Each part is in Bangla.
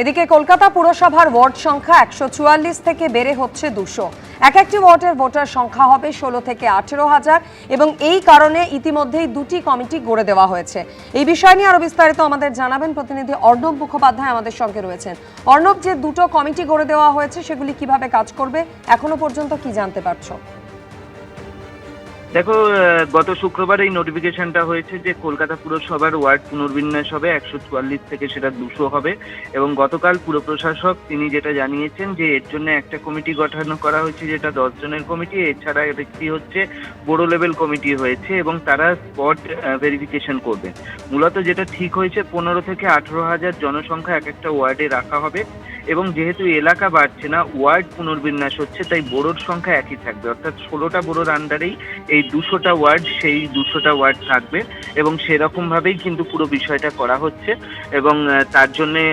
এদিকে কলকাতা পুরসভার ওয়ার্ড সংখ্যা 144 থেকে বেড়ে হচ্ছে 200। একটি ওয়ার্ডের ভোটার সংখ্যা হবে 16 থেকে 18,000 এবং এই কারণে ইতিমধ্যেই দুটি কমিটি গড়ে দেওয়া হয়েছে। এই বিষয় নিয়ে আরো বিস্তারিত আমাদের জানাবেন প্রতিনিধি অর্ণব মুখোপাধ্যায় আমাদের সঙ্গে রয়েছেন। অর্ণব, যে দুটো কমিটি গড়ে দেওয়া হয়েছে সেগুলি কিভাবে কাজ করবে এখনো পর্যন্ত কি জানতে পারছো? দেখো, গত শুক্রবার এই নোটিফিকেশনটা হয়েছে যে কলকাতা পুরসভার ওয়ার্ড পুনর্বিন্যাস হবে 144 থেকে সেটা 200 হবে। এবং গতকাল পুর প্রশাসক তিনি যেটা জানিয়েছেন যে এর জন্য একটা কমিটি গঠন করা হয়েছে, যেটা 10 জনের কমিটি। এছাড়া একটি হচ্ছে বড় লেভেল কমিটি হয়েছে এবং তারা স্পট ভেরিফিকেশন করবেন। মূলত যেটা ঠিক হয়েছে 15 থেকে 18,000 জনসংখ্যা একটা ওয়ার্ডে রাখা হবে এবং যেহেতু এলাকা বাড়ছে না, ওয়ার্ড পুনর্বিন্যাস হচ্ছে, তাই বোরোর সংখ্যা একই থাকবে। অর্থাৎ 16টা বোরোর আন্ডারেই এই 200টা ওয়ার্ড, সেই 200টা ওয়ার্ড থাকবে এবং সেরকম ভাবেই কিন্তু পুরো বিষয়টা করা হচ্ছে। এবং তার জন্যে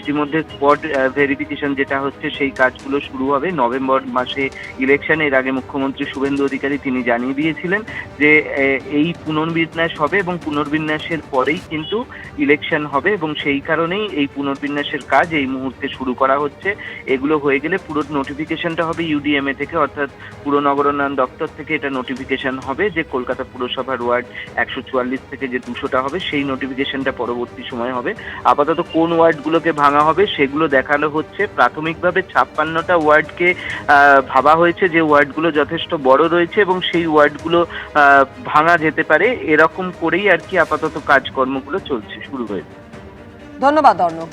ইতিমধ্যে স্পট ভেরিফিকেশন যেটা হচ্ছে সেই কাজগুলো শুরু হবে। নভেম্বর মাসে ইলেকশন, এর আগে মুখ্যমন্ত্রী শুভেন্দু অধিকারী তিনি জানিয়ে দিয়েছিলেন যে এই পুনর্বিন্যাস হবে এবং পুনর্বিন্যাসের পরেই কিন্তু ইলেকশন হবে এবং সেই কারণেই এই পুনর্বিন্যাসের কাজ এই মুহূর্তে শুরু করা হচ্ছে। এগুলো হয়ে গেলে পুরো নোটিফিকেশনটা হবে ইউডিএমএ থেকে, অর্থাৎ পুর নগরোন্নয়ন দপ্তর থেকে এটা নোটিফিকেশন হবে যে কলকাতা পুরসভার ওয়ার্ড 144 থেকে যে 200টা হবে সেই নোটিফিকেশনটা পরবর্তী সময় হবে। আপাতত কোন ওয়ার্ডগুলোকে ভাঙা হবে সেগুলো দেখানো হচ্ছে। প্রাথমিকভাবে 56টা ওয়ার্ডকে ভাবা হয়েছে যে ওয়ার্ডগুলো যথেষ্ট বড় রয়েছে এবং সেই ওয়ার্ডগুলো ভাঙা যেতে পারে, এরকম করেই আর কি আপাতত কাজকর্মগুলো চলছে, শুরু হয়েছে। ধন্যবাদ অর্ণব।